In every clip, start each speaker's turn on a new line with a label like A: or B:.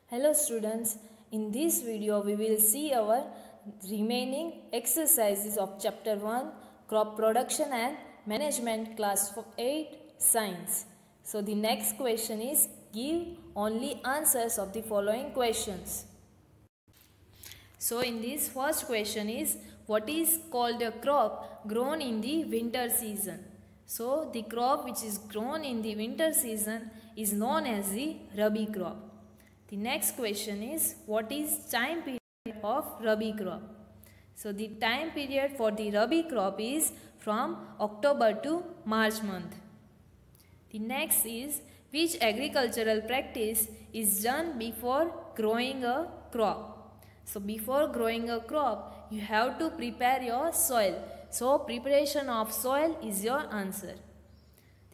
A: Hello students, in this video we will see our remaining exercises of chapter 1 crop production and management class 8 science. So the next question is give only answers of the following questions. So in this first question is what is called a crop grown in the winter season. So the crop which is grown in the winter season is known as the Rabi crop. The next question is what is time period of Rabi crop? So the time period for the Rabi crop is from October to March month. The next is which agricultural practice is done before growing a crop? So before growing a crop you have to prepare your soil. So preparation of soil is your answer.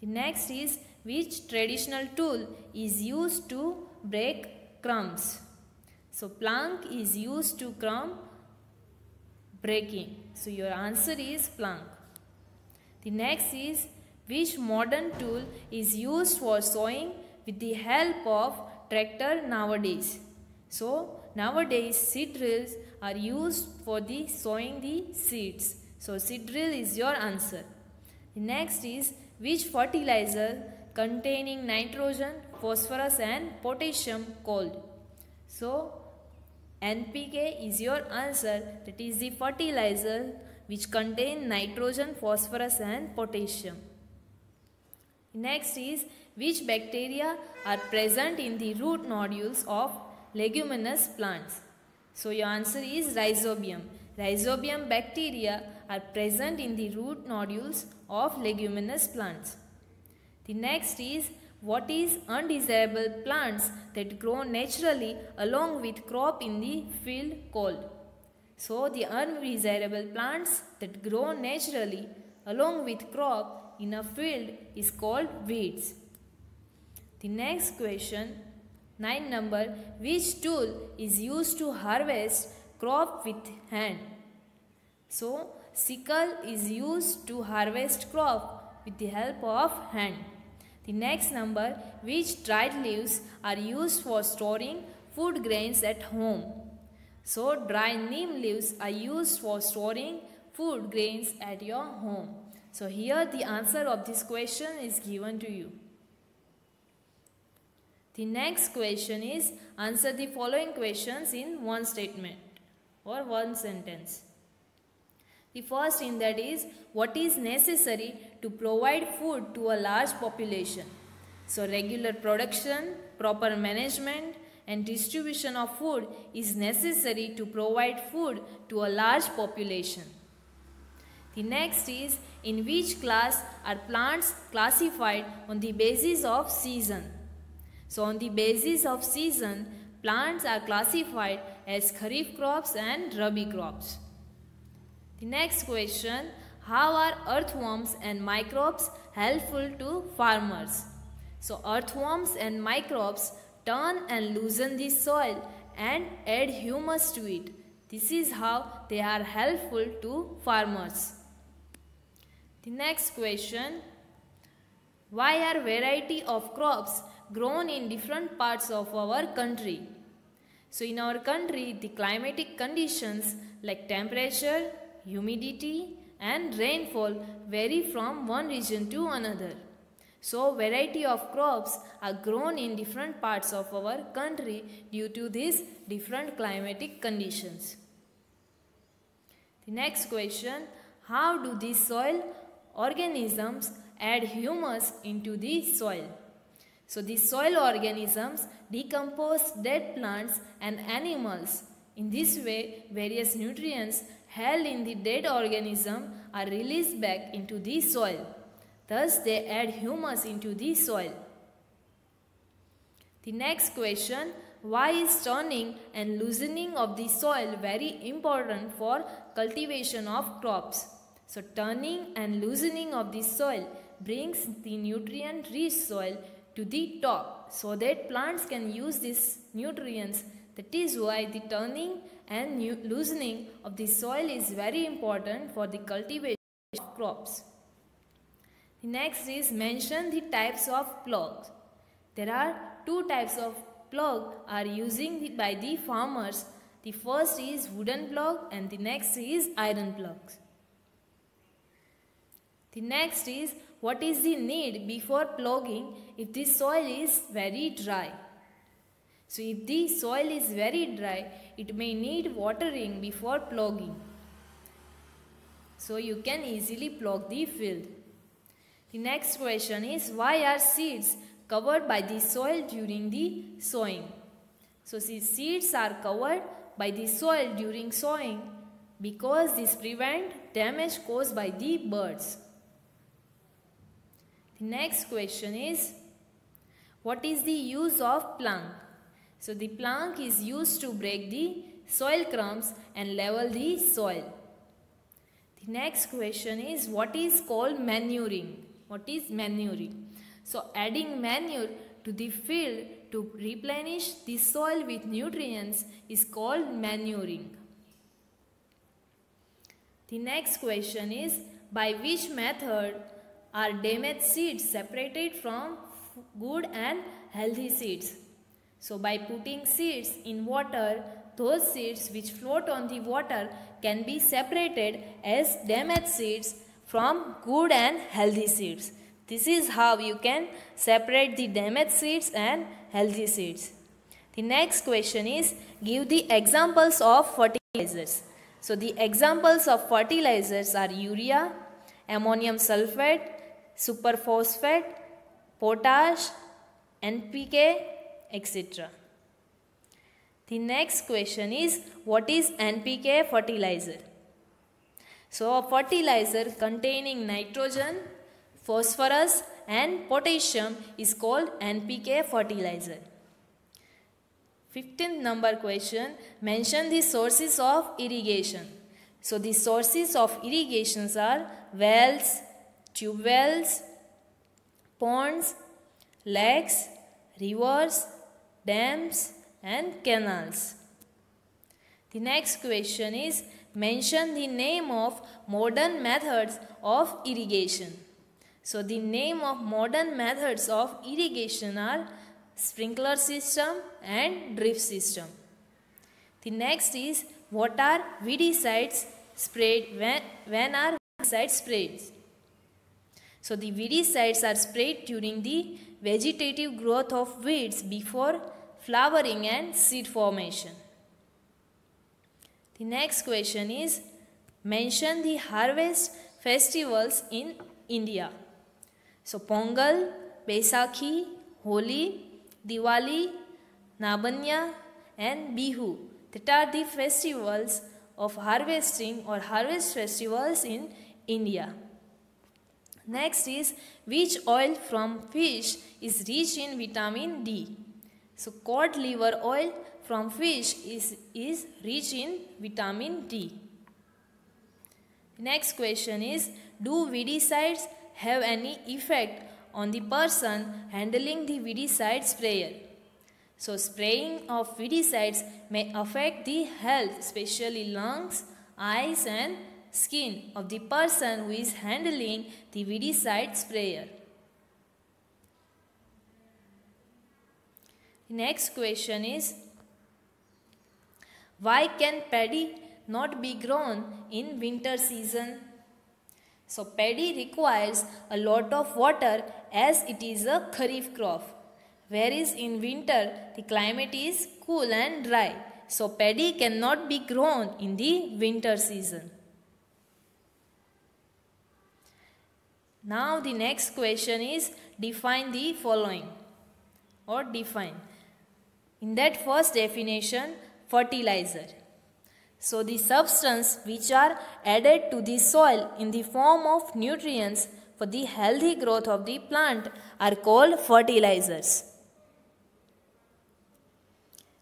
A: The next is which traditional tool is used to break crumbs. So plank is used to crumb breaking. So your answer is plank. The next is which modern tool is used for sowing with the help of tractor nowadays. So nowadays seed drills are used for the sowing the seeds. So seed drill is your answer. The next is which fertilizer containing nitrogen, phosphorus and potassium called? So NPK is your answer, that is the fertilizer which contain nitrogen, phosphorus and potassium. Next is which bacteria are present in the root nodules of leguminous plants? So your answer is rhizobium. Rhizobium bacteria are present in the root nodules of leguminous plants. The next is what is undesirable plants that grow naturally along with crop in the field called? So the undesirable plants that grow naturally along with crop in a field is called weeds. The next question, 9 number, which tool is used to harvest crop with hand? So sickle is used to harvest crop with the help of hand. The next number, which dried leaves are used for storing food grains at home? So dry neem leaves are used for storing food grains at your home. So here the answer of this question is given to you. The next question is answer the following questions in one statement or one sentence. The first in that is what is necessary to provide food to a large population? So regular production, proper management and distribution of food is necessary to provide food to a large population. The next is in which class are plants classified on the basis of season? So on the basis of season, plants are classified as kharif crops and rabi crops. The next question, how are earthworms and microbes helpful to farmers? So earthworms and microbes turn and loosen the soil and add humus to it. This is how they are helpful to farmers. The next question, why are variety of crops grown in different parts of our country? So in our country, the climatic conditions like temperature, humidity and rainfall vary from one region to another. So variety of crops are grown in different parts of our country due to these different climatic conditions. The next question, how do these soil organisms add humus into the soil? So the soil organisms decompose dead plants and animals. In this way, various nutrients held in the dead organism are released back into the soil. Thus, they add humus into the soil. The next question, why is turning and loosening of the soil very important for cultivation of crops? So, turning and loosening of the soil brings the nutrient-rich soil to the top so that plants can use these nutrients. That is why the turning and loosening of the soil is very important for the cultivation of crops. The next is mention the types of plows. There are two types of plug are using by the farmers. The first is wooden plug and the next is iron plugs. The next is what is the need before plugging if the soil is very dry. So if the soil is very dry, it may need watering before plugging. So you can easily plug the field. The next question is why are seeds covered by the soil during the sowing? So seeds are covered by the soil during sowing because this prevents damage caused by the birds. The next question is what is the use of plank? So the plank is used to break the soil crumbs and level the soil. The next question is what is called manuring? What is manuring? So adding manure to the field to replenish the soil with nutrients is called manuring. The next question is by which method are damaged seeds separated from good and healthy seeds? So by putting seeds in water, those seeds which float on the water can be separated as damaged seeds from good and healthy seeds. This is how you can separate the damaged seeds and healthy seeds. The next question is give the examples of fertilizers. So the examples of fertilizers are urea, ammonium sulfate, superphosphate, potash, NPK, etc. The next question is what is NPK fertilizer? So a fertilizer containing nitrogen, phosphorus and potassium is called NPK fertilizer. 15th number question, mention the sources of irrigation. So the sources of irrigations are wells, tube wells, ponds, lakes, rivers, dams and canals. The next question is mention the name of modern methods of irrigation. So the name of modern methods of irrigation are sprinkler system and drip system. The next is what are weedicides sprayed when are weedicides sprayed? So the weedicides are sprayed during the vegetative growth of weeds before flowering and seed formation. The next question is mention the harvest festivals in India. So Pongal, Baisakhi, Holi, Diwali, Nabanya and Bihu. That are the festivals of harvesting or harvest festivals in India. Next is which oil from fish is rich in vitamin D? So cod liver oil from fish is rich in vitamin D. Next question is do weedicides have any effect on the person handling the weedicide sprayer? So spraying of weedicides may affect the health, especially lungs, eyes and skin of the person who is handling the weedicide sprayer. Next question is why can paddy not be grown in winter season? So paddy requires a lot of water as it is a kharif crop, whereas in winter the climate is cool and dry. So paddy cannot be grown in the winter season. Now the next question is define the following or define. In that first definition, fertilizer. So the substance which are added to the soil in the form of nutrients for the healthy growth of the plant are called fertilizers.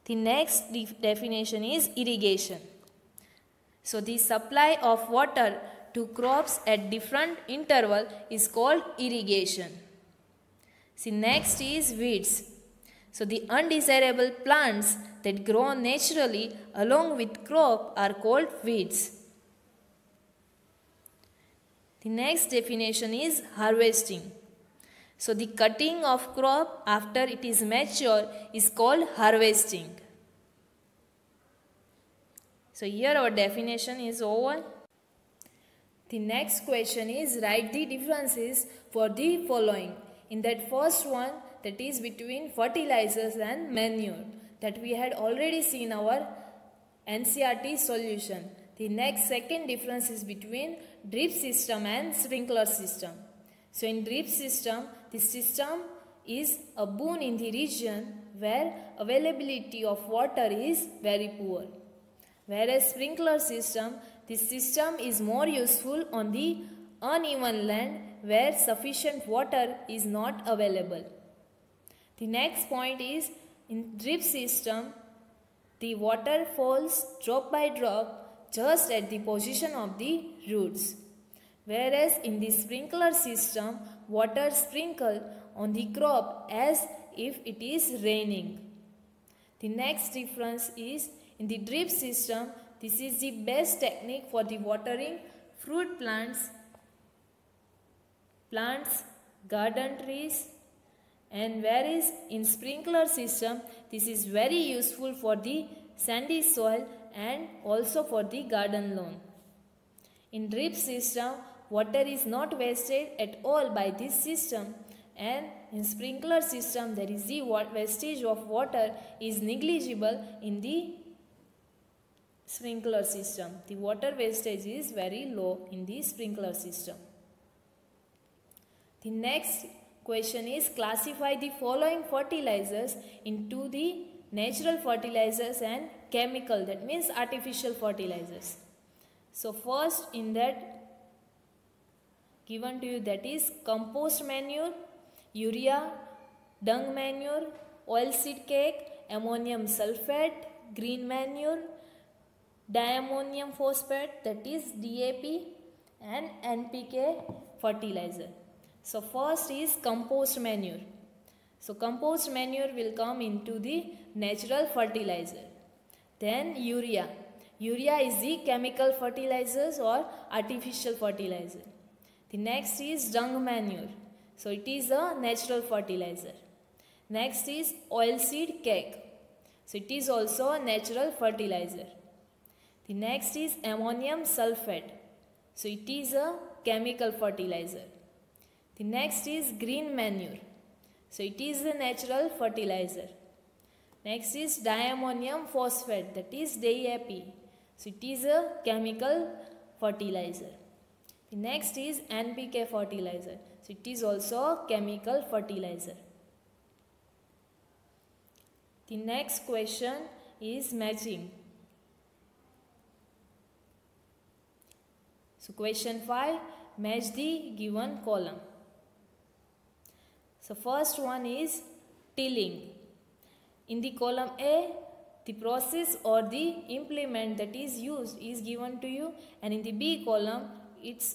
A: The next definition is irrigation. So the supply of water to crops at different interval is called irrigation. See, next is weeds. So the undesirable plants that grow naturally along with crop are called weeds. The next definition is harvesting. So the cutting of crop after it is mature is called harvesting. So here our definition is over. The next question is write the differences for the following. In that first one, that is between fertilizers and manure, that we had already seen our NCERT solution. The next second difference is between drip system and sprinkler system. So in drip system, the system is a boon in the region where availability of water is very poor. Whereas sprinkler system, this system is more useful on the uneven land where sufficient water is not available. The next point is in drip system, the water falls drop by drop just at the position of the roots. Whereas in the sprinkler system, water sprinkle on the crop as if it is raining. The next difference is in the drip system, this is the best technique for the watering fruit plants, garden trees, and whereas in sprinkler system, this is very useful for the sandy soil and also for the garden lawn. In drip system, water is not wasted at all by this system, and in sprinkler system, there is the wastage of water is negligible in the sprinkler system. The water wastage is very low in the sprinkler system. The next question is classify the following fertilizers into the natural fertilizers and chemical, that means artificial fertilizers. So first in that given to you, that is compost manure, urea, dung manure, oilseed cake, ammonium sulfate, green manure, diammonium phosphate, that is DAP, and NPK fertilizer. So first is compost manure. So compost manure will come into the natural fertilizer. Then urea. Urea is the chemical fertilizers or artificial fertilizer. The next is dung manure. So it is a natural fertilizer. Next is oilseed cake. So it is also a natural fertilizer. The next is ammonium sulfate. So it is a chemical fertilizer. The next is green manure. So it is a natural fertilizer. Next is diammonium phosphate, that is DAP. So it is a chemical fertilizer. The next is NPK fertilizer. So it is also a chemical fertilizer. The next question is matching. So question 5, match the given column. So first one is tilling. In the column A, the process or the implement that is used is given to you, and in the B column, its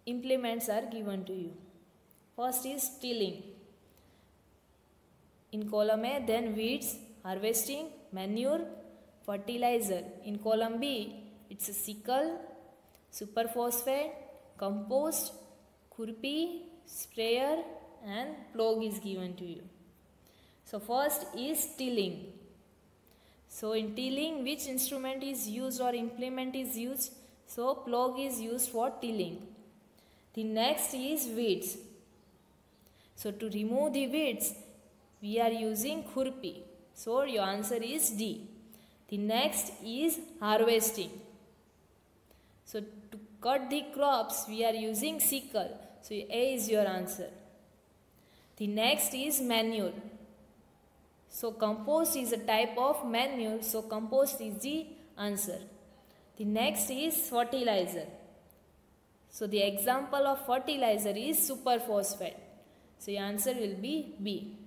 A: implements are given to you. First is tilling. In column A, then weeds, harvesting, manure, fertilizer. In column B, it's a sickle, superphosphate, compost, khurpi, sprayer, and plough is given to you. So first is tilling. So in tilling, which instrument is used or implement is used? So plough is used for tilling. The next is weeds. So to remove the weeds, we are using khurpi. So your answer is D. The next is harvesting. So to cut the crops, we are using sickle. So A is your answer. The next is manure. So compost is a type of manure. So compost is the answer. The next is fertilizer. So the example of fertilizer is superphosphate. So your answer will be B.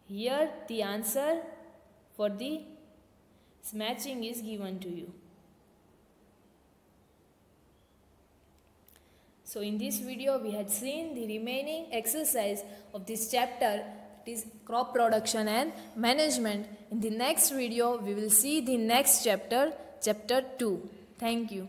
A: Here the answer for the matching is given to you. So in this video we had seen the remaining exercise of this chapter, that is crop production and management. In the next video we will see the next chapter, chapter 2. Thank you.